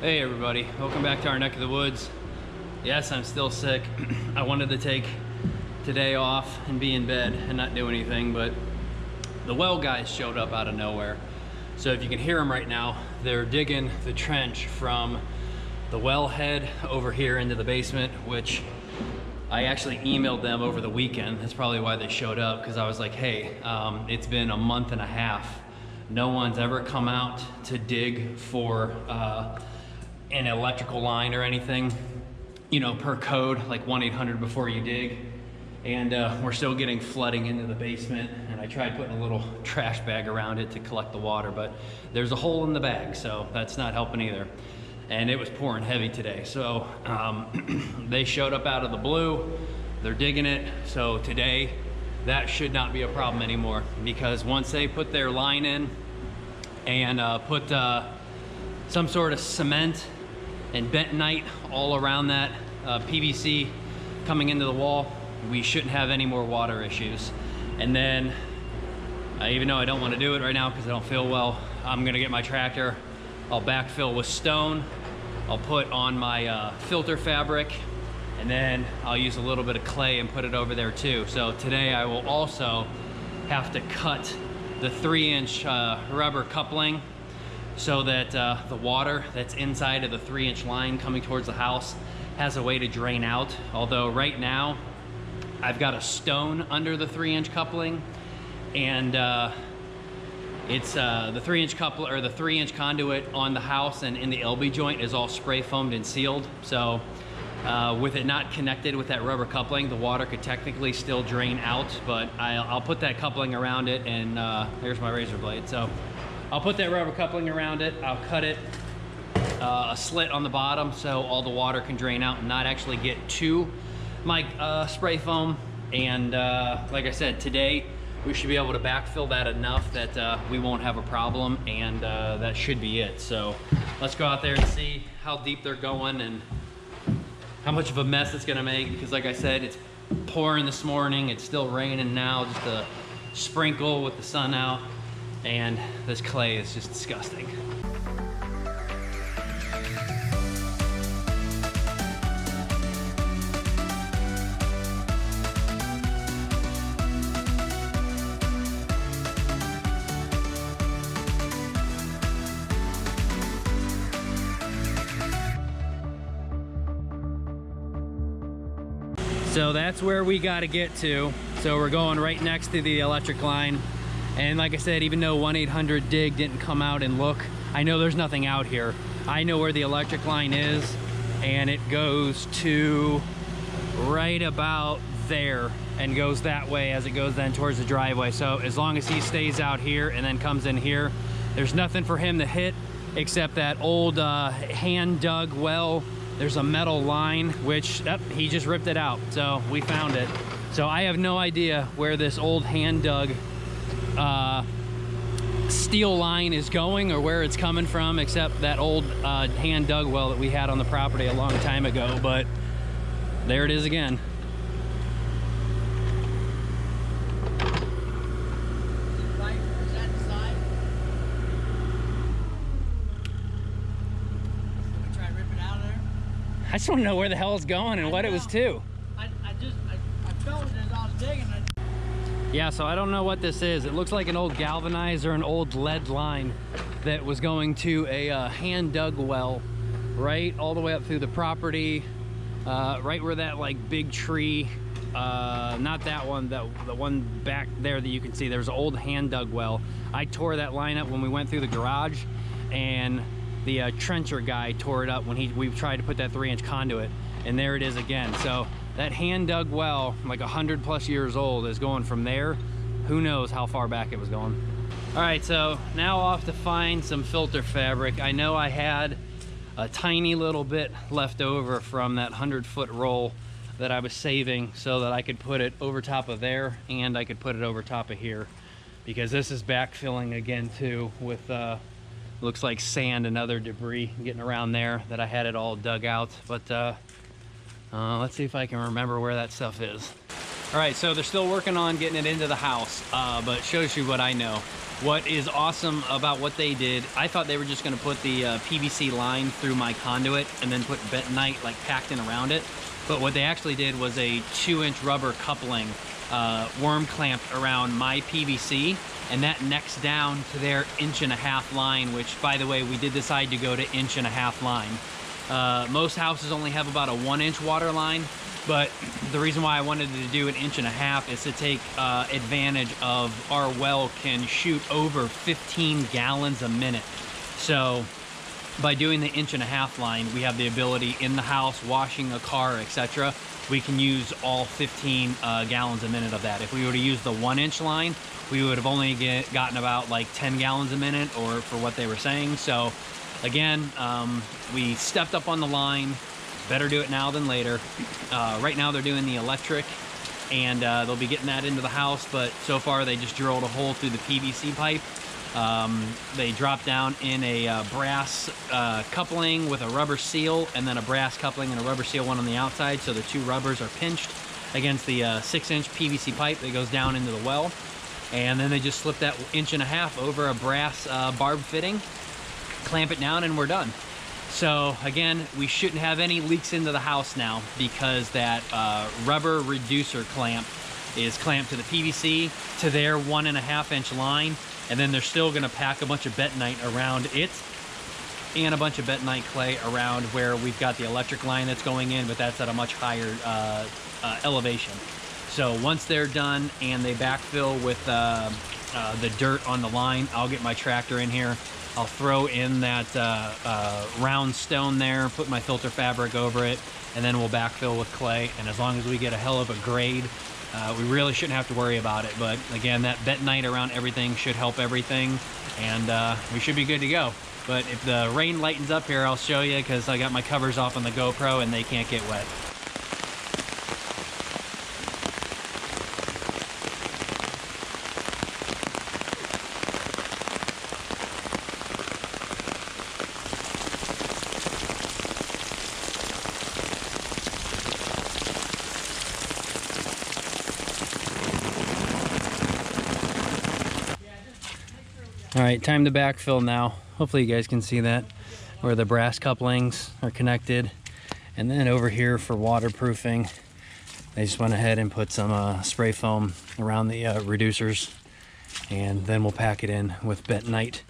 Hey everybody, welcome back to our neck of the woods. Yes, I'm still sick. I wanted to take today off and be in bed and not do anything, but the well guys showed up out of nowhere. So if you can hear them right now, they're digging the trench from the well head over here into the basement, which I actually emailed them over the weekend. That's probably why they showed up, because I was like, hey, it's been a month and a half. No one's ever come out to dig for an electrical line or anything, you know, per code, like 1-800 before you dig. And we're still getting flooding into the basement, and I tried putting a little trash bag around it to collect the water, but there's a hole in the bag, so that's not helping either. And it was pouring heavy today, so they showed up out of the blue. They're digging it, so today that should not be a problem anymore, because once they put their line in and put some sort of cement and bentonite all around that PVC coming into the wall, we shouldn't have any more water issues. And then, even though I don't want to do it right now because I don't feel well, I'm gonna get my tractor, I'll backfill with stone, I'll put on my filter fabric, and then I'll use a little bit of clay and put it over there too. So today I will also have to cut the 3-inch rubber coupling so that the water that's inside of the 3-inch line coming towards the house has a way to drain out. Although right now I've got a stone under the 3-inch coupling, and it's the 3-inch coupler, or the 3-inch conduit on the house and in the LB joint is all spray foamed and sealed. So with it not connected with that rubber coupling, the water could technically still drain out, but I'll put that coupling around it, and here's my razor blade. So I'll put that rubber coupling around it, I'll cut it a slit on the bottom so all the water can drain out and not actually get to my spray foam. And like I said, today we should be able to backfill that enough that we won't have a problem, and that should be it. So let's go out there and see how deep they're going and how much of a mess it's gonna make, because like I said, it's pouring this morning, it's still raining now, just a sprinkle with the sun out, and this clay is just disgusting. So that's where we got to get to. So we're going right next to the electric line. And like I said, even though 1-800 dig didn't come out and look, I know there's nothing out here. I know where the electric line is, and it goes to right about there and goes that way as it goes then towards the driveway. So as long as he stays out here and then comes in here, there's nothing for him to hit except that old hand dug well. There's a metal line, which he just ripped it out, so we found it. So I have no idea where this old hand dug steel line is going or where it's coming from, except that old hand dug well that we had on the property a long time ago. But there it is again. I just don't know where the hell it's going and what it was to. I felt it as I was digging it. Yeah, so I don't know what this is. It looks like an old galvanized or an old lead line that was going to a hand dug well right all the way up through the property, right where that like big tree, not that one, the one back there that you can see, there's an old hand dug well. I tore that line up when we went through the garage, and the trencher guy tore it up when we tried to put that 3-inch conduit, and there it is again. So that hand dug well, like 100+ years old, is going from there. Who knows how far back it was going. All right, so now off to find some filter fabric. I know I had a tiny little bit left over from that 100-foot roll that I was saving so that I could put it over top of there, and I could put it over top of here, because this is backfilling again too with looks like sand and other debris getting around there that I had it all dug out. But let's see if I can remember where that stuff is. All right, so they're still working on getting it into the house, but shows you what I know. What is awesome about what they did, I thought they were just gonna put the PVC line through my conduit and then put bentonite like packed in around it. But what they actually did was a 2-inch rubber coupling worm clamped around my PVC, and that necks down to their 1.5-inch line, which, by the way, we did decide to go to 1.5-inch line. Most houses only have about a 1-inch water line, but the reason why I wanted to do 1.5 inches is to take advantage of our well can shoot over 15 gallons a minute. So by doing the 1.5-inch line, we have the ability in the house, washing a car, etc. We can use all 15 gallons a minute of that. If we were to use the 1-inch line, we would have only gotten about like 10 gallons a minute, or for what they were saying. So again, we stepped up on the line. Better do it now than later. Right now they're doing the electric, and they'll be getting that into the house, but so far they just drilled a hole through the PVC pipe. They dropped down in a brass coupling with a rubber seal, and then a brass coupling and a rubber seal one on the outside, so the two rubbers are pinched against the 6-inch PVC pipe that goes down into the well. And then they just slip that 1.5 inch over a brass barb fitting, clamp it down, and we're done. So again, we shouldn't have any leaks into the house now, because that rubber reducer clamp is clamped to the PVC to their 1.5-inch line, and then they're still going to pack a bunch of bentonite around it and a bunch of bentonite clay around where we've got the electric line that's going in, but that's at a much higher elevation. So once they're done and they backfill with the dirt on the line, I'll get my tractor in here. I'll throw in that round stone there, put my filter fabric over it, and then we'll backfill with clay. And as long as we get a hell of a grade, we really shouldn't have to worry about it. But again, that bentonite around everything should help everything, and we should be good to go. But if the rain lightens up here, I'll show you, because I got my covers off on the GoPro and they can't get wet. All right, time to backfill now. Hopefully you guys can see that, where the brass couplings are connected. And then over here for waterproofing, they just went ahead and put some spray foam around the reducers, and then we'll pack it in with bentonite.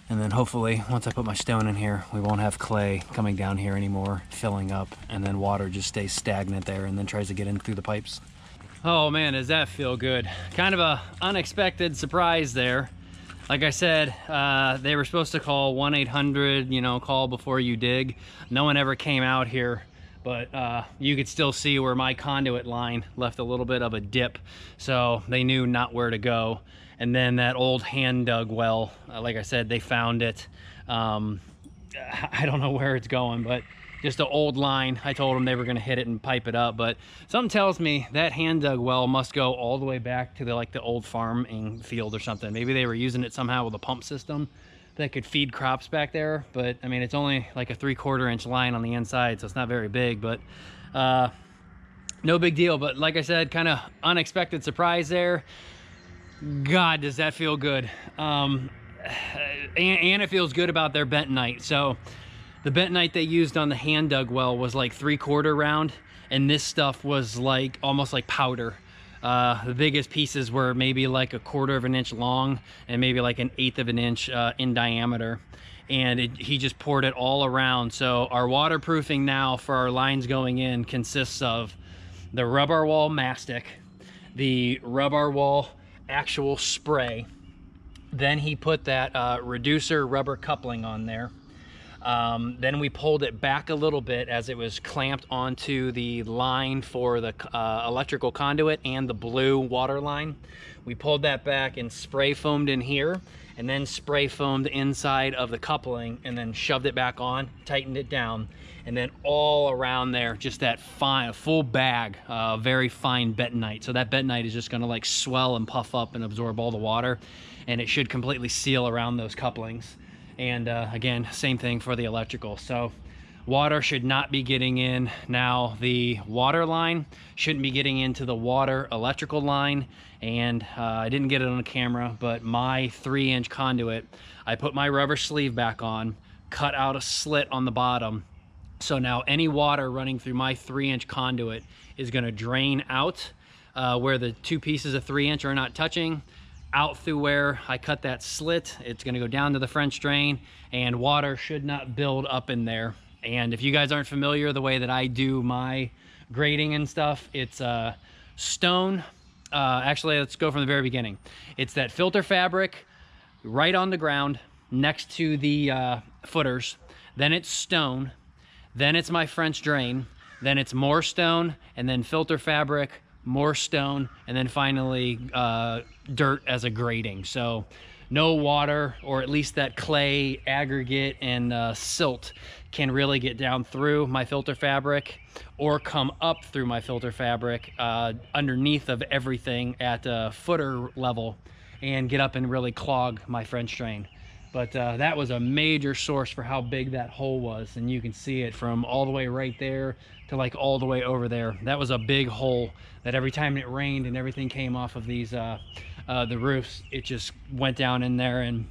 And then hopefully, once I put my stone in here, we won't have clay coming down here anymore, filling up, and then water just stays stagnant there and then tries to get in through the pipes. Oh man, does that feel good. Kind of a unexpected surprise there. Like I said, they were supposed to call 1-800, you know, call before you dig. No one ever came out here, but you could still see where my conduit line left a little bit of a dip, so they knew not where to go. And then that old hand dug well, like I said, they found it. I don't know where it's going, but just an old line. I told them they were going to hit it and pipe it up, but something tells me that hand dug well must go all the way back to the old farming field or something. Maybe they were using it somehow with a pump system that could feed crops back there. But I mean, it's only like a 3/4 inch line on the inside, so it's not very big, but no big deal. But like I said, kind of unexpected surprise there. God, does that feel good. And it feels good about their bentonite. So the bentonite they used on the hand dug well was like 3/4 round, and this stuff was like almost like powder. The biggest pieces were maybe like 1/4 inch long and maybe like 1/8 inch in diameter. And he just poured it all around. So our waterproofing now for our lines going in consists of the rubber wall mastic, the rubber wall actual spray. Then he put that reducer rubber coupling on there. Then we pulled it back a little bit as it was clamped onto the line for the electrical conduit and the blue water line. We pulled that back and spray foamed in here, and then spray foamed inside of the coupling, and then shoved it back on, tightened it down, and then all around there, just that fine, full bag, very fine bentonite. So that bentonite is just gonna like swell and puff up and absorb all the water, and it should completely seal around those couplings. And again, same thing for the electrical. So water should not be getting in. Now the water line shouldn't be getting into the water electrical line, and I didn't get it on the camera, but my 3-inch conduit, I put my rubber sleeve back on, cut out a slit on the bottom, so now any water running through my 3-inch conduit is going to drain out where the 2 pieces of 3-inch are not touching, out through where I cut that slit. It's going to go down to the French drain, and water should not build up in there. And if you guys aren't familiar the way that I do my grading and stuff, it's stone. Actually, let's go from the very beginning. It's that filter fabric right on the ground next to the footers. Then it's stone. Then it's my French drain. Then it's more stone, and then filter fabric, more stone, and then finally dirt as a grading. So no water, or at least that clay aggregate and silt, can really get down through my filter fabric or come up through my filter fabric underneath of everything at a footer level and get up and really clog my French drain. But that was a major source for how big that hole was, and you can see it from all the way right there to like all the way over there. That was a big hole that every time it rained and everything came off of these the roofs, it just went down in there and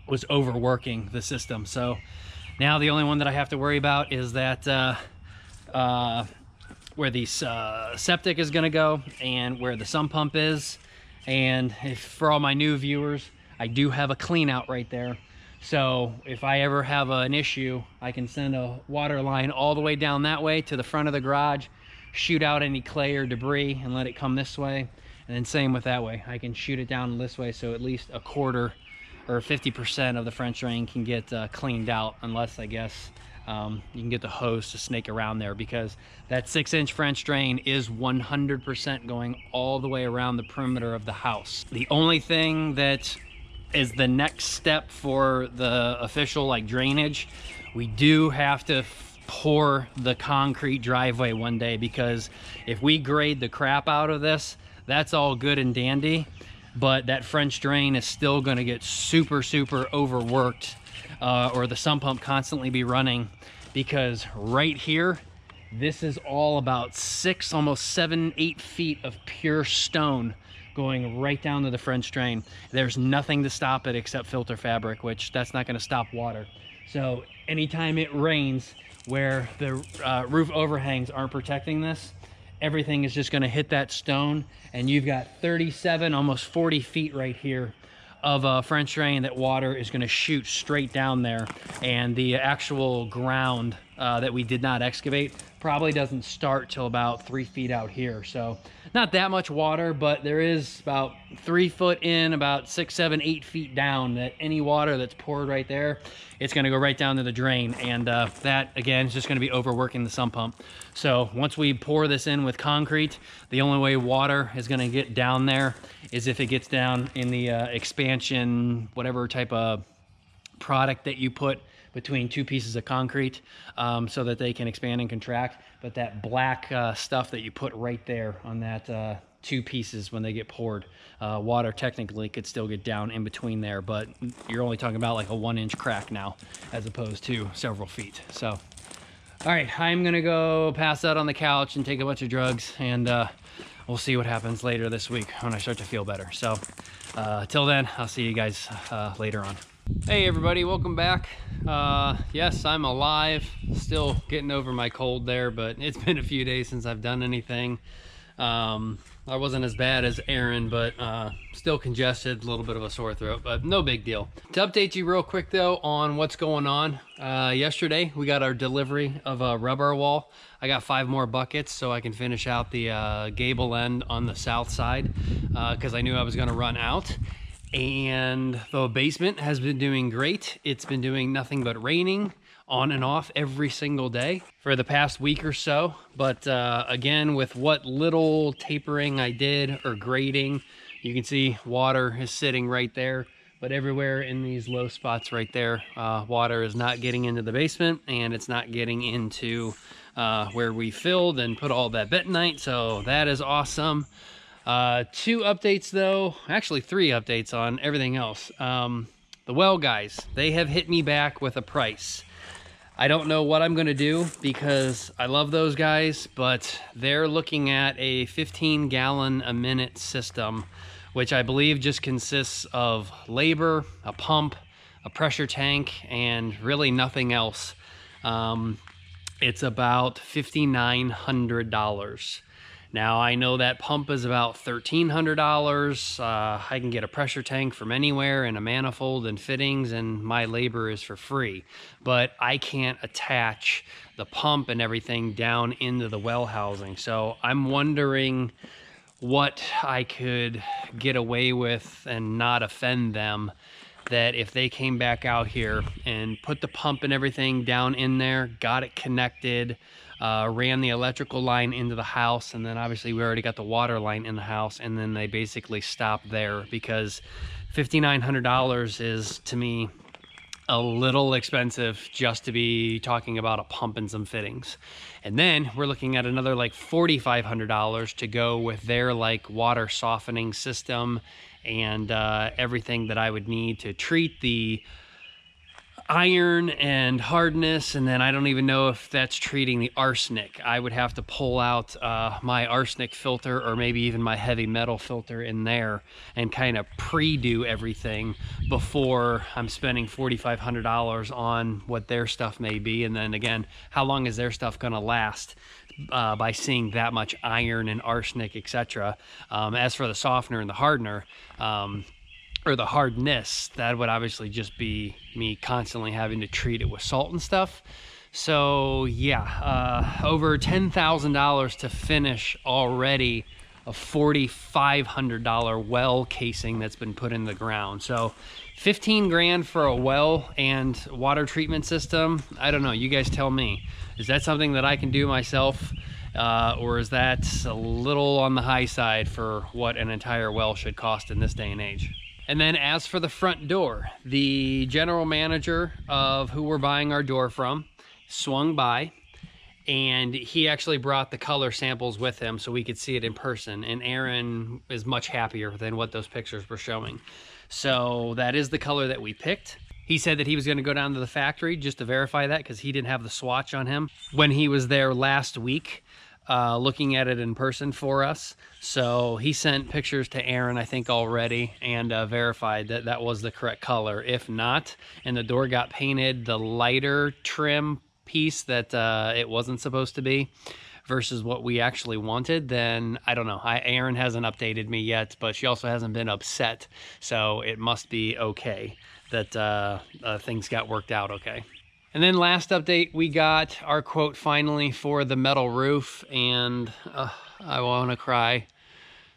was overworking the system. So now the only one that I have to worry about is that where the septic is going to go and where the sump pump is. And if, for all my new viewers, I do have a clean out right there. So if I ever have an issue, I can send a water line all the way down that way to the front of the garage, shoot out any clay or debris and let it come this way. And then same with that way. I can shoot it down this way, so at least a quarter or 50% of the French drain can get cleaned out, unless I guess you can get the hose to snake around there, because that 6-inch French drain is 100% going all the way around the perimeter of the house. The only thing that is the next step for the official like drainage, we do have to pour the concrete driveway one day, because if we grade the crap out of this, that's all good and dandy, but that French drain is still going to get super overworked, or the sump pump constantly be running, because right here, this is all about 6, almost 7, 8 feet of pure stone going right down to the French drain. There's nothing to stop it except filter fabric, which that's not going to stop water. So anytime it rains where the roof overhangs aren't protecting this, everything is just going to hit that stone, and you've got 37, almost 40 feet right here of a French drain that water is going to shoot straight down there. And the actual ground that we did not excavate probably doesn't start till about 3 feet out here. So not that much water, but there is about 3 foot in, about 6, 7, 8 feet down, that any water that's poured right there, it's going to go right down to the drain. And that again is just going to be overworking the sump pump. So once we pour this in with concrete, the only way water is going to get down there is if it gets down in the expansion, whatever type of product that you put between 2 pieces of concrete, so that they can expand and contract. But that black stuff that you put right there on that 2 pieces, when they get poured, water technically could still get down in between there, but you're only talking about like a 1-inch crack now as opposed to several feet. So all right, I'm gonna go pass out on the couch and take a bunch of drugs, and we'll see what happens later this week when I start to feel better. So till then, I'll see you guys later on. Hey everybody, welcome back. Yes, I'm alive, still getting over my cold there, but it's been a few days since I've done anything. I wasn't as bad as Aaron, but still congested, a little bit of a sore throat, but no big deal. To update you real quick though on what's going on, yesterday we got our delivery of a rubber wall. I got 5 more buckets so I can finish out the gable end on the south side, because I knew I was going to run out. And the basement has been doing great. It's been doing nothing but raining on and off every single day for the past week or so. But again, with what little tapering I did or grading, you can see water is sitting right there. But everywhere in these low spots right there, water is not getting into the basement, and it's not getting into where we filled and put all that bentonite. So that is awesome. 2 updates though, actually 3 updates on everything else. The well guys, they have hit me back with a price. I don't know what I'm gonna do because I love those guys, but they're looking at a 15 gallon a minute system, which I believe just consists of labor, a pump, a pressure tank, and really nothing else. It's about $5,900. Now I know that pump is about $1,300. I can get a pressure tank from anywhere and a manifold and fittings, and my labor is for free. But I can't attach the pump and everything down into the well housing. So I'm wondering what I could get away with and not offend them, that if they came back out here and put the pump and everything down in there, got it connected, ran the electrical line into the house, and then obviously we already got the water line in the house, and then they basically stopped there, because $5,900 is, to me, a little expensive just to be talking about a pump and some fittings. And then we're looking at another like $4,500 to go with their like water softening system and everything that I would need to treat the iron and hardness. And then I don't even know if that's treating the arsenic. I would have to pull out my arsenic filter, or maybe even my heavy metal filter in there, and kind of pre-do everything before I'm spending $4,500 on what their stuff may be. And then again, how long is their stuff going to last by seeing that much iron and arsenic, etc. As for the softener and the hardener, or the hardness, that would obviously just be me constantly having to treat it with salt and stuff. So yeah, over $10,000 to finish already a $4,500 well casing that's been put in the ground. So 15 grand for a well and water treatment system. I don't know, you guys tell me. Is that something that I can do myself? Or is that a little on the high side for what an entire well should cost in this day and age? And then as for the front door, the general manager of who we're buying our door from swung by, and he actually brought the color samples with him so we could see it in person. And Aaron is much happier than what those pictures were showing. So that is the color that we picked. He said that he was going to go down to the factory just to verify that, because he didn't have the swatch on him when he was there last week. Looking at it in person for us. So he sent pictures to Aaron, I think, already, and verified that that was the correct color. If not, and the door got painted the lighter trim piece that it wasn't supposed to be versus what we actually wanted, then I don't know. Aaron hasn't updated me yet, but she also hasn't been upset. So it must be okay that things got worked out okay. And then last update, we got our quote finally for the metal roof, and I want to cry.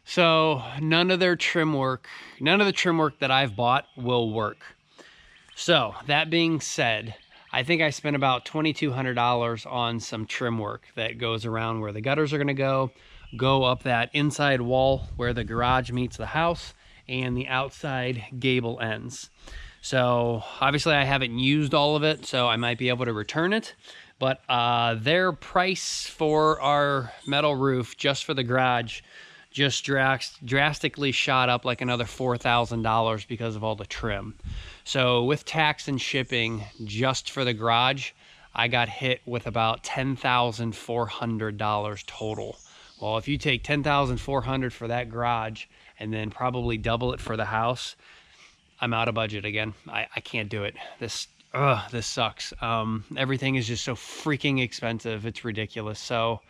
So none of the trim work that I've bought will work. So that being said, I think I spent about $2,200 on some trim work that goes around where the gutters are going to go up that inside wall where the garage meets the house, and the outside gable ends. So obviously I haven't used all of it, so I might be able to return it. But their price for our metal roof just for the garage just drastically shot up like another $4,000 because of all the trim. So with tax and shipping just for the garage, I got hit with about $10,400 total. Well, if you take $10,400 for that garage and then probably double it for the house, I'm out of budget again. I can't do it. This sucks. Everything is just so freaking expensive. It's ridiculous. So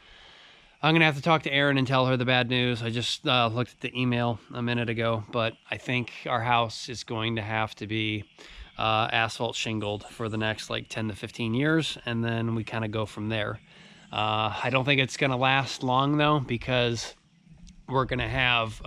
I'm gonna have to talk to Erin and tell her the bad news. I just looked at the email a minute ago, but I think our house is going to have to be asphalt shingled for the next like 10 to 15 years, and then we kind of go from there. I don't think it's gonna last long though, because we're gonna have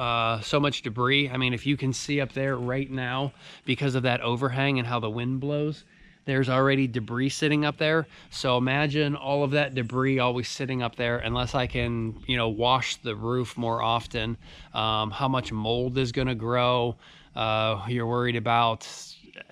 so much debris. I mean, if you can see up there right now, because of that overhang and how the wind blows, there's already debris sitting up there. So imagine all of that debris always sitting up there, unless I can, you know, wash the roof more often. How much mold is gonna grow. You're worried about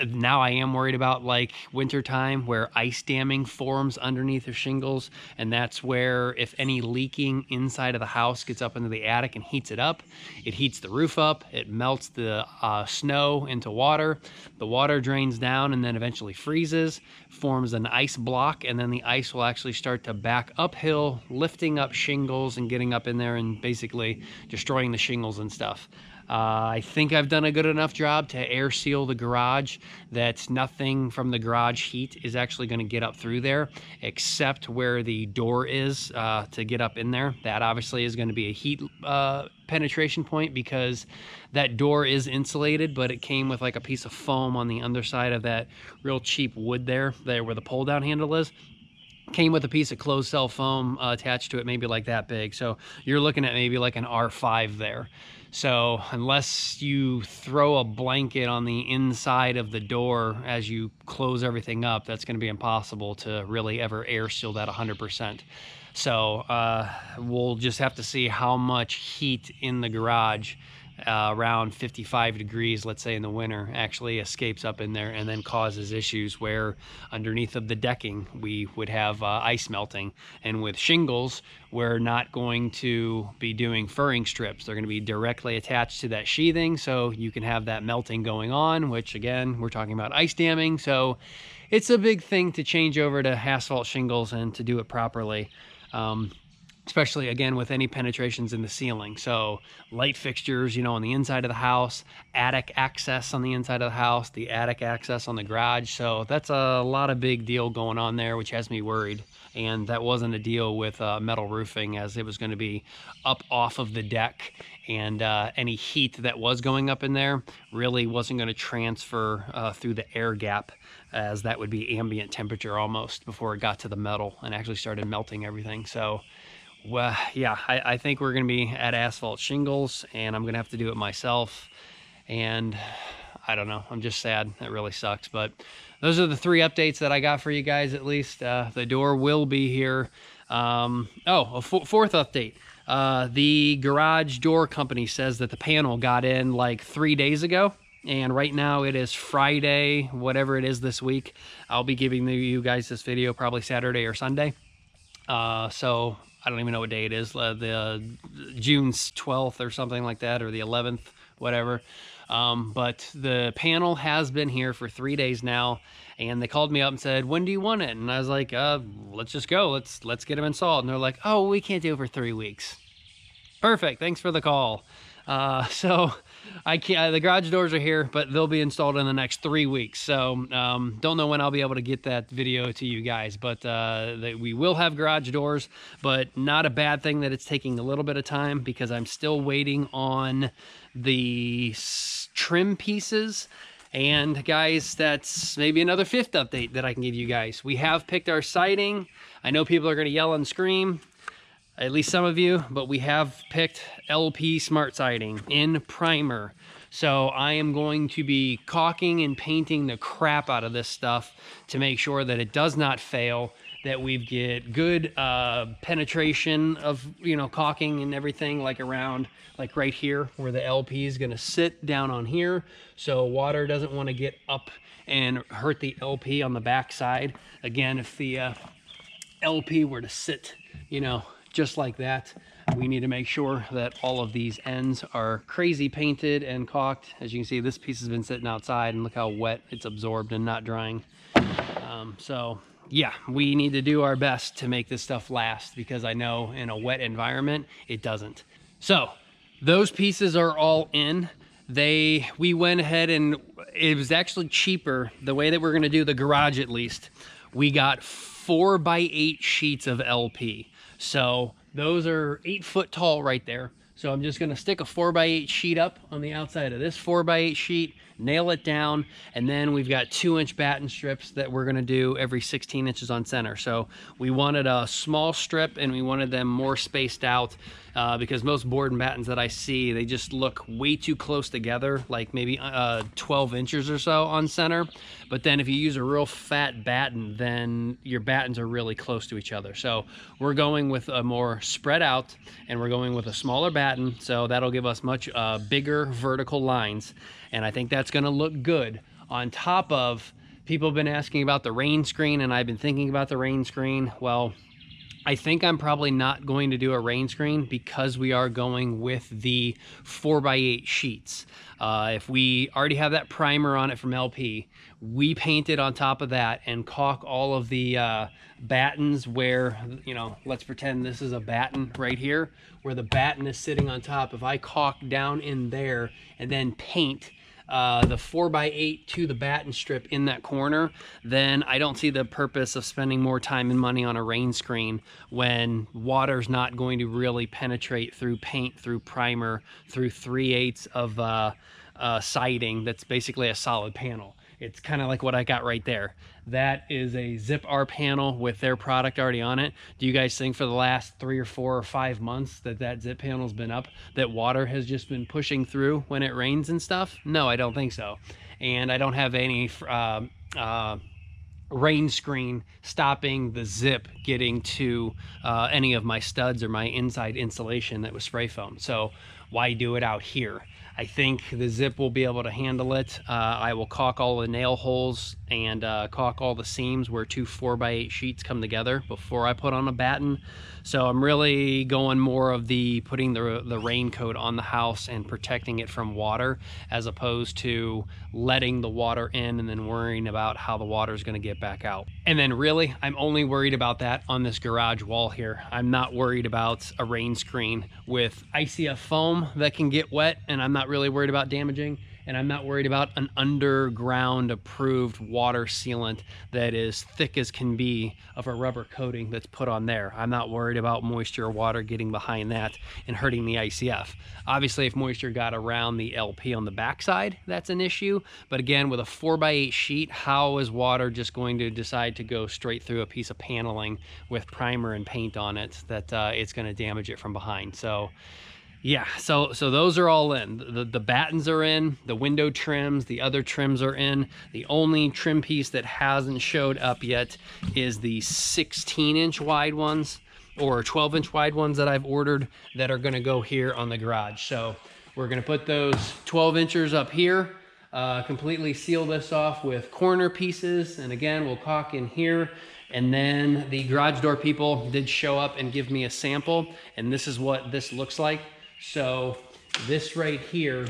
now I am worried about like winter time where ice damming forms underneath the shingles, and that's where if any leaking inside of the house gets up into the attic and heats it up, it heats the roof up, it melts the snow into water, the water drains down and then eventually freezes, forms an ice block, and then the ice will actually start to back uphill, lifting up shingles and getting up in there and basically destroying the shingles and stuff. I think I've done a good enough job to air seal the garage that nothing from the garage heat is actually going to get up through there, except where the door is to get up in there. That obviously is going to be a heat penetration point because that door is insulated, but it came with like a piece of foam on the underside of that real cheap wood there where the pull down handle is. Came with a piece of closed cell foam attached to it, maybe like that big. So you're looking at maybe like an R5 there. So unless you throw a blanket on the inside of the door as you close everything up, that's going to be impossible to really ever air seal that 100%. So we'll just have to see how much heat in the garage around 55 degrees, let's say in the winter, actually escapes up in there and then causes issues where underneath of the decking we would have ice melting. And with shingles, we're not going to be doing furring strips. They're going to be directly attached to that sheathing, so you can have that melting going on, which again, we're talking about ice damming. So it's a big thing to change over to asphalt shingles and to do it properly. Especially again with any penetrations in the ceiling. So light fixtures, you know, on the inside of the house, attic access on the inside of the house, the attic access on the garage. So that's a lot of big deal going on there, which has me worried. And that wasn't a deal with metal roofing, as it was going to be up off of the deck, and any heat that was going up in there really wasn't going to transfer through the air gap, as that would be ambient temperature almost before it got to the metal and actually started melting everything. So well, yeah, I think we're going to be at asphalt shingles, and I'm going to have to do it myself. And I don't know, I'm just sad. That really sucks. But those are the 3 updates that I got for you guys, at least. The door will be here. A fourth update. The garage door company says that the panel got in like 3 days ago. And right now it is Friday, whatever it is this week. I'll be giving you guys this video probably Saturday or Sunday. So I don't even know what day it is, the June 12th or something like that, or the 11th, whatever. But the panel has been here for 3 days now, and they called me up and said, when do you want it? And I was like, let's just go. Let's get them installed. And they're like, oh, we can't do it for 3 weeks. Perfect. Thanks for the call. So I can't, the garage doors are here, but they'll be installed in the next 3 weeks. So, don't know when I'll be able to get that video to you guys, but, we will have garage doors, but not a bad thing that it's taking a little bit of time, because I'm still waiting on the trim pieces. And guys, that's maybe another 5th update that I can give you guys. We have picked our siding. I know people are going to yell and scream, at least some of you, but we have picked LP Smart Siding in primer. So I am going to be caulking and painting the crap out of this stuff to make sure that it does not fail, that we get good penetration of, you know, caulking and everything, like around, like right here where the LP is going to sit down on here, so water doesn't want to get up and hurt the LP on the back side. Again, if the LP were to sit, you know, just like that, we need to make sure that all of these ends are crazy painted and caulked. As you can see, this piece has been sitting outside, and look how wet it's absorbed and not drying. So yeah, we need to do our best to make this stuff last, because I know in a wet environment it doesn't. So those pieces are all in. We went ahead, and it was actually cheaper the way that we're going to do the garage. At least we got 4x8 sheets of LP. So those are 8 foot tall right there. So I'm just going to stick a 4x8 sheet up on the outside of this 4x8 sheet, nail it down, and then we've got 2-inch batten strips that we're going to do every 16 inches on center. So we wanted a small strip, and we wanted them more spaced out, because most board and battens that I see, they just look way too close together, like maybe 12 inches or so on center. But then if you use a real fat batten, then your battens are really close to each other. So we're going with a more spread out, and we're going with a smaller batten, so that'll give us much bigger vertical lines, and I think that's going to look good on top of, people have been asking about the rain screen, and I've been thinking about the rain screen. Well, I think I'm probably not going to do a rain screen because we are going with the 4x8 sheets. If we already have that primer on it from LP, we paint it on top of that and caulk all of the battens where, you know, let's pretend this is a batten right here, where the batten is sitting on top. If I caulk down in there and then paint the 4x8 to the batten strip in that corner, then I don't see the purpose of spending more time and money on a rain screen when water's not going to really penetrate through paint, through primer, through 3/8 of siding that's basically a solid panel. It's kind of like what I got right there. That is a Zip R panel with their product already on it. Do you guys think for the last 3 or 4 or 5 months that Zip panel's been up, that water has just been pushing through when it rains and stuff? No, I don't think so. And I don't have any rain screen stopping the zip getting to any of my studs or my inside insulation that was spray foam. So why do it out here? I think the zip will be able to handle it. I will caulk all the nail holes and caulk all the seams where 2 4x8 sheets come together before I put on a batten. So I'm really going more of the putting the raincoat on the house and protecting it from water, as opposed to letting the water in and then worrying about how the water is going to get back out. And then really, I'm only worried about that on this garage wall here. I'm not worried about a rain screen with ICF foam that can get wet, and I'm not really worried about damaging. And I'm not worried about an underground approved water sealant that is thick as can be of a rubber coating that's put on there. I'm not worried about moisture or water getting behind that and hurting the ICF. Obviously, if moisture got around the LP on the backside, that's an issue. But again, with a 4x8 sheet, how is water just going to decide to go straight through a piece of paneling with primer and paint on it that it's going to damage it from behind? So yeah, so those are all in. The battens are in, the window trims, the other trims are in. The only trim piece that hasn't showed up yet is the 16-inch wide ones or 12-inch wide ones that I've ordered that are gonna go here on the garage. So we're gonna put those 12 inchers up here, completely seal this off with corner pieces. And again, we'll caulk in here. And then the garage door people did show up and give me a sample, and this is what this looks like. So this right here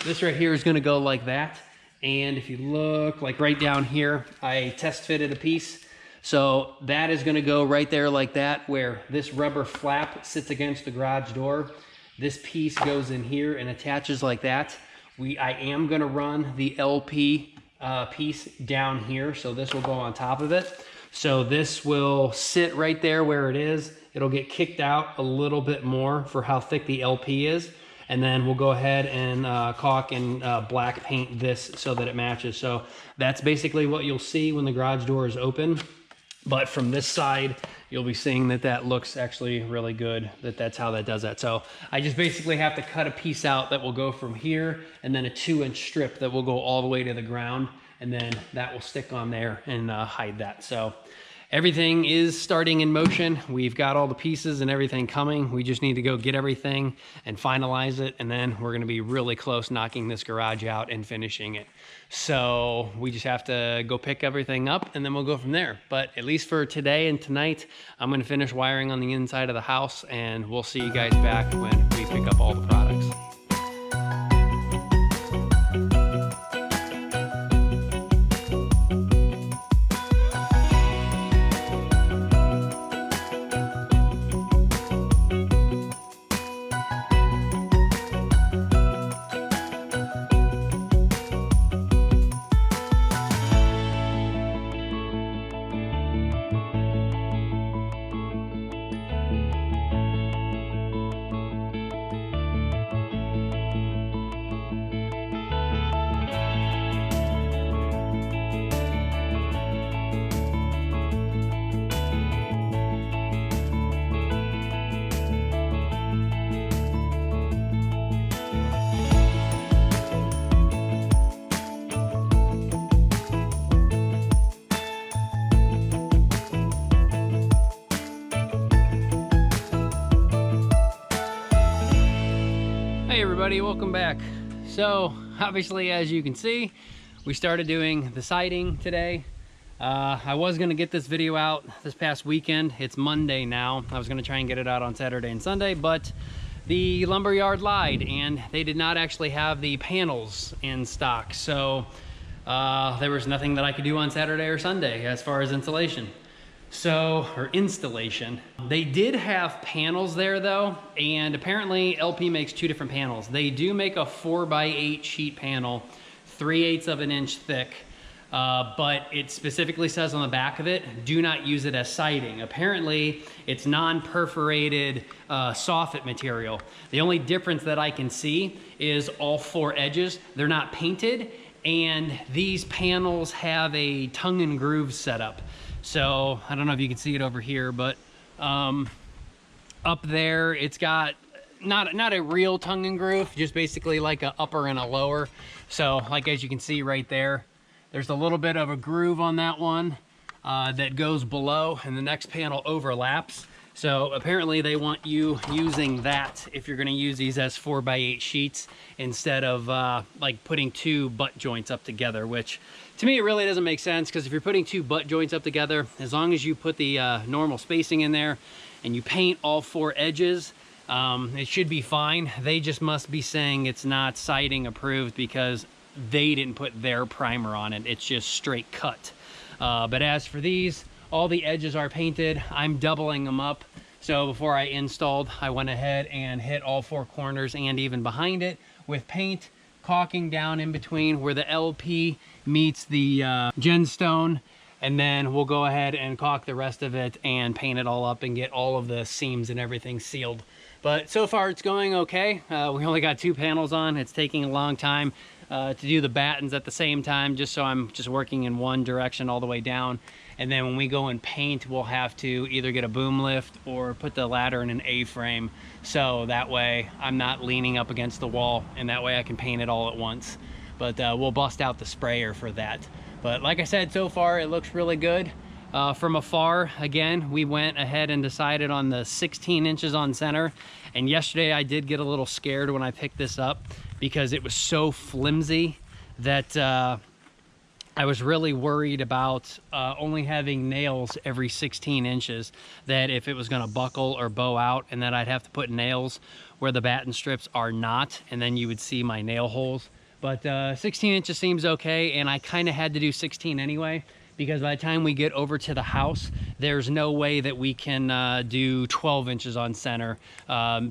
is going to go like that. And if you look like right down here, I test fitted a piece. So that is going to go right there like that, where this rubber flap sits against the garage door. This piece goes in here and attaches like that. I am going to run the LP piece down here. So this will go on top of it. So this will sit right there where it is. It'll get kicked out a little bit more for how thick the LP is. And then we'll go ahead and caulk and black paint this so that it matches. So that's basically what you'll see when the garage door is open. But from this side, you'll be seeing that looks actually really good, that's how that does that. So I just basically have to cut a piece out that will go from here, and then a 2-inch strip that will go all the way to the ground. And then that will stick on there and hide that. So everything is starting in motion. We've got all the pieces and everything coming. We just need to go get everything and finalize it. And then we're gonna be really close knocking this garage out and finishing it. So we just have to go pick everything up and then we'll go from there. But at least for today and tonight, I'm gonna finish wiring on the inside of the house, and we'll see you guys back when we pick up all the products. Hey everybody, welcome back. So obviously, as you can see, we started doing the siding today. I was gonna get this video out this past weekend. It's Monday now. I was gonna try and get it out on Saturday and Sunday, but the lumberyard lied and they did not actually have the panels in stock. So there was nothing that I could do on Saturday or Sunday as far as installation. Or installation. They did have panels there though, and apparently LP makes two different panels. They do make a 4x8 sheet panel, 3/8 of an inch thick. But it specifically says on the back of it, do not use it as siding. Apparently, it's non-perforated soffit material. The only difference that I can see is all four edges. They're not painted, and these panels have a tongue and groove setup. So, I don't know if you can see it over here, but up there, it's got not a real tongue and groove, just basically like a upper and a lower. So, like as you can see right there, there's a little bit of a groove on that one that goes below, and the next panel overlaps. So apparently they want you using that if you're gonna use these as 4x8 sheets instead of like putting two butt joints up together, which to me it really doesn't make sense, because if you're putting two butt joints up together, as long as you put the normal spacing in there and you paint all four edges, it should be fine. They just must be saying it's not siding approved because they didn't put their primer on it. It's just straight cut. But as for these, all the edges are painted. I'm doubling them up. So before I installed, I went ahead and hit all four corners and even behind it with paint, caulking down in between where the LP meets the Genstone. And then we'll go ahead and caulk the rest of it and paint it all up and get all of the seams and everything sealed. But so far it's going okay. We only got two panels on. It's taking a long time to do the battens at the same time, just so I'm just working in one direction all the way down. And then when we go and paint, we'll have to either get a boom lift or put the ladder in an A-frame. So that way I'm not leaning up against the wall, and that way I can paint it all at once. But we'll bust out the sprayer for that. But like I said, so far it looks really good. From afar, again, we went ahead and decided on the 16 inches on center. And yesterday I did get a little scared when I picked this up because it was so flimsy that I was really worried about only having nails every 16 inches, that if it was gonna buckle or bow out, and that I'd have to put nails where the batten strips are not, and then you would see my nail holes. But 16 inches seems okay, and I kind of had to do 16 anyway, because by the time we get over to the house, there's no way that we can do 12 inches on center,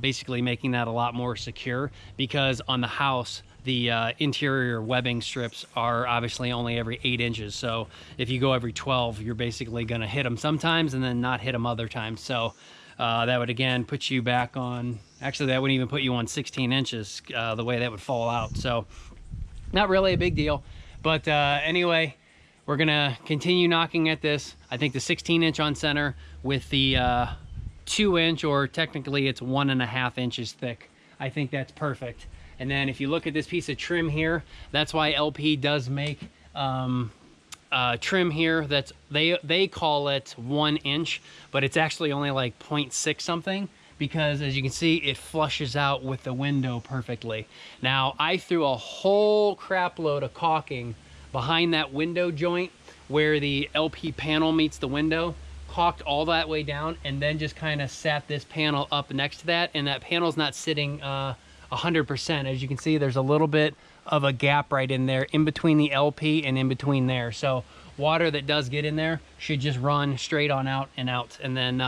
basically making that a lot more secure, because on the house, the interior webbing strips are obviously only every 8 inches. So if you go every 12, you're basically gonna hit them sometimes and then not hit them other times. So that would again put you back on, actually that wouldn't even put you on 16 inches, the way that would fall out. So not really a big deal. But anyway, we're gonna continue knocking at this. I think the 16 inch on center with the 2 inch, or technically it's 1.5 inches thick. I think that's perfect. And then if you look at this piece of trim here, that's why LP does make trim here. That's they call it 1 inch, but it's actually only like 0.6 something, because as you can see, it flushes out with the window perfectly. Now I threw a whole crap load of caulking behind that window joint where the LP panel meets the window, caulked all that way down, and then just kind of sat this panel up next to that, and that panel's not sitting 100%. As you can see, there's a little bit of a gap right in there, in between the LP and in between there. So water that does get in there should just run straight on out and out. And then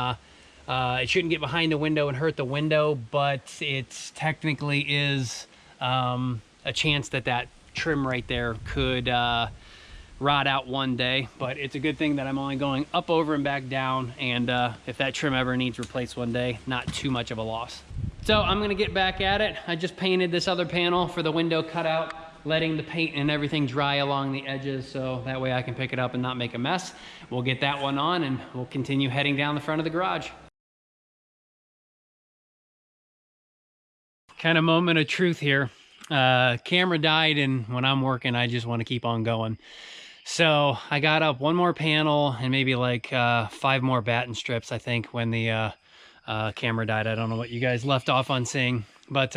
it shouldn't get behind the window and hurt the window, but it technically is a chance that that trim right there could rot out one day. But it's a good thing that I'm only going up, over, and back down. And if that trim ever needs replaced one day, not too much of a loss. So I'm gonna get back at it. I just painted this other panel for the window cutout, letting the paint and everything dry along the edges, so that way I can pick it up and not make a mess. We'll get that one on and we'll continue heading down the front of the garage. Kind of moment of truth here. Camera died, and when I'm working, I just want to keep on going. So I got up one more panel and maybe like 5 more batten strips, I think, when the camera died. I don't know what you guys left off on seeing, but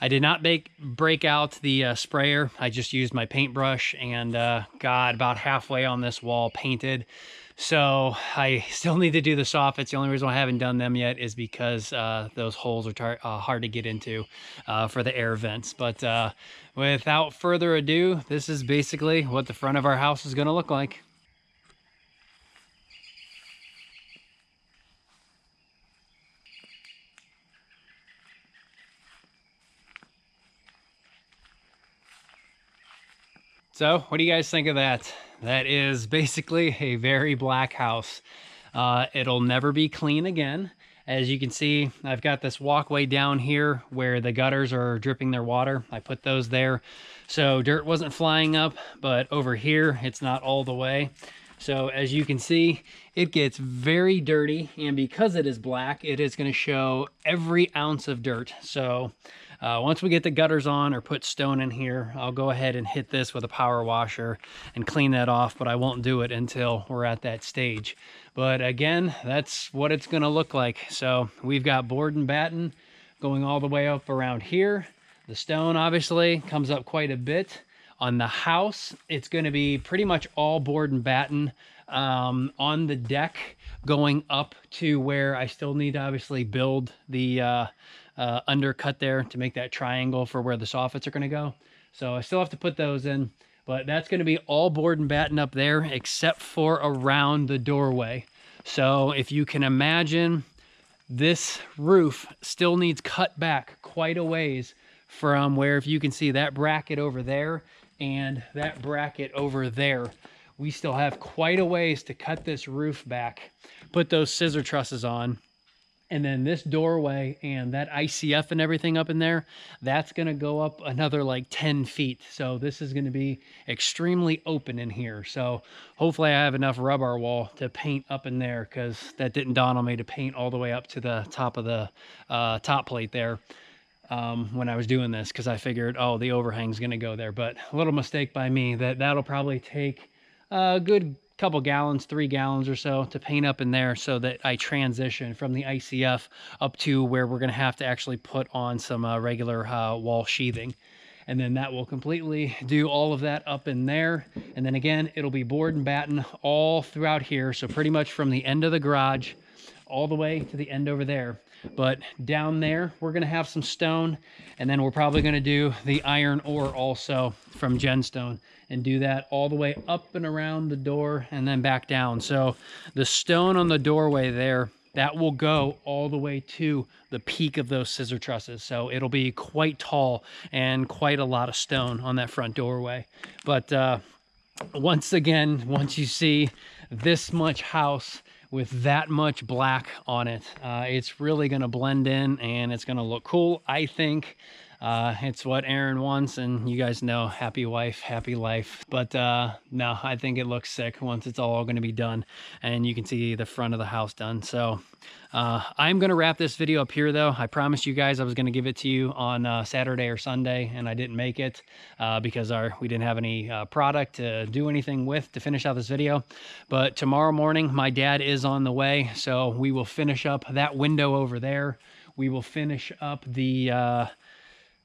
I did not break out the sprayer. I just used my paintbrush and got about halfway on this wall painted. So I still need to do the soffits. The only reason I haven't done them yet is because those holes are hard to get into for the air vents. But without further ado, this is basically what the front of our house is going to look like. So what do you guys think of that? That is basically a very black house. It'll never be clean again. As you can see, I've got this walkway down here where the gutters are dripping their water. I put those there so dirt wasn't flying up, but over here it's not all the way. So as you can see, it gets very dirty, and because it is black, it is going to show every ounce of dirt. So once we get the gutters on or put stone in here, I'll go ahead and hit this with a power washer and clean that off, but I won't do it until we're at that stage. But again, that's what it's going to look like. So we've got board and batten going all the way up around here. The stone obviously comes up quite a bit. On the house, it's going to be pretty much all board and batten on the deck going up to where I still need to obviously build the undercut there to make that triangle for where the soffits are going to go. So I still have to put those in, but that's going to be all board and batten up there except for around the doorway. So if you can imagine, this roof still needs cut back quite a ways from where, if you can see that bracket over there and that bracket over there, we still have quite a ways to cut this roof back, put those scissor trusses on. And then this doorway and that ICF and everything up in there, that's going to go up another like 10 feet. So this is going to be extremely open in here. So hopefully I have enough rubber wall to paint up in there, because that didn't dawn on me to paint all the way up to the top of the top plate there when I was doing this, because I figured, oh, the overhang's going to go there. But a little mistake by me. That'll probably take a good couple gallons, 3 gallons or so to paint up in there, so that I transition from the ICF up to where we're going to have to actually put on some regular wall sheathing. And then that will completely do all of that up in there. And then again, it'll be board and batten all throughout here. So pretty much from the end of the garage all the way to the end over there. But down there, we're going to have some stone, and then we're probably going to do the iron ore also from Genstone, and do that all the way up and around the door and then back down. So the stone on the doorway there, that will go all the way to the peak of those scissor trusses. So it'll be quite tall and quite a lot of stone on that front doorway. But once again, once you see this much house with that much black on it, it's really going to blend in and it's going to look cool, I think. It's what Aaron wants, and you guys know, happy wife, happy life. But no, I think it looks sick once it's all going to be done and you can see the front of the house done. So I'm going to wrap this video up here, though. I promised you guys I was going to give it to you on Saturday or Sunday, and I didn't make it because we didn't have any product to do anything with to finish out this video. But tomorrow morning, my dad is on the way, so we will finish up that window over there. We will finish up the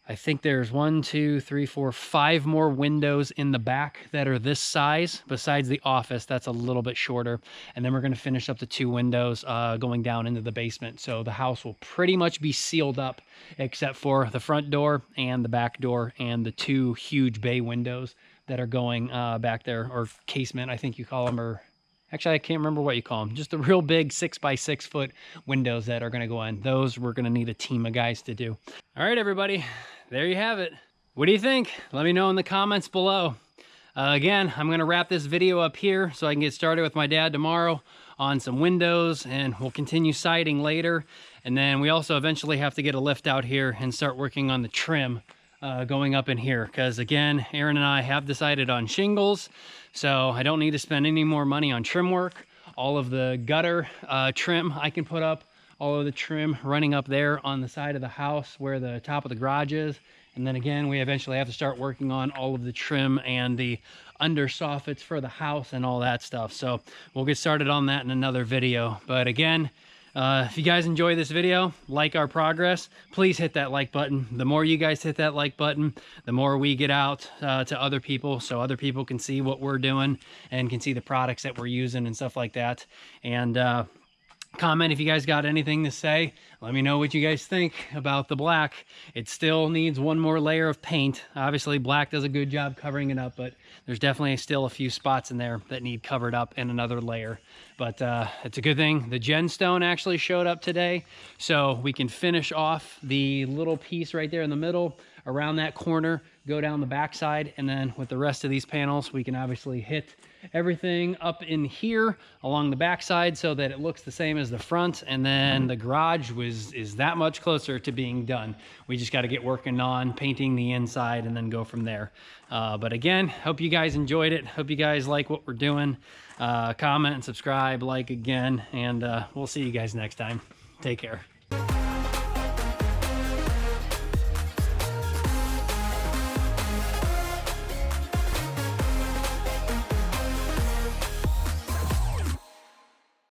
I think there's 1, 2, 3, 4, 5 more windows in the back that are this size, besides the office that's a little bit shorter. And then we're going to finish up the 2 windows going down into the basement. So the house will pretty much be sealed up except for the front door and the back door and the 2 huge bay windows that are going back there, or casement, I think you call them, or actually I can't remember what you call them. Just the real big 6x6 foot windows that are going to go in. Those we're going to need a team of guys to do. All right, everybody. There you have it. What do you think? Let me know in the comments below. Again, I'm going to wrap this video up here so I can get started with my dad tomorrow on some windows, and we'll continue siding later. And then we also eventually have to get a lift out here and start working on the trim going up in here, because again, Aaron and I have decided on shingles, so I don't need to spend any more money on trim work. All of the gutter trim I can put up, all of the trim running up there on the side of the house where the top of the garage is. And then again, we eventually have to start working on all of the trim and the under soffits for the house and all that stuff. So we'll get started on that in another video. But again, If you guys enjoy this video, like our progress, please hit that like button. The more you guys hit that like button, the more we get out to other people, so other people can see what we're doing and can see the products that we're using and stuff like that. And comment if you guys got anything to say. Let me know what you guys think about the black. It still needs one more layer of paint. Obviously black does a good job covering it up, but there's definitely still a few spots in there that need covered up in another layer. But it's a good thing the Genstone actually showed up today, so we can finish off the little piece right there in the middle around that corner, go down the backside, and then with the rest of these panels we can obviously hit everything up in here along the backside so that it looks the same as the front, and then the garage is that much closer to being done. We just got to get working on painting the inside and then go from there. But again, hope you guys enjoyed it. Hope you guys like what we're doing. Comment and subscribe, like again, and we'll see you guys next time. Take care.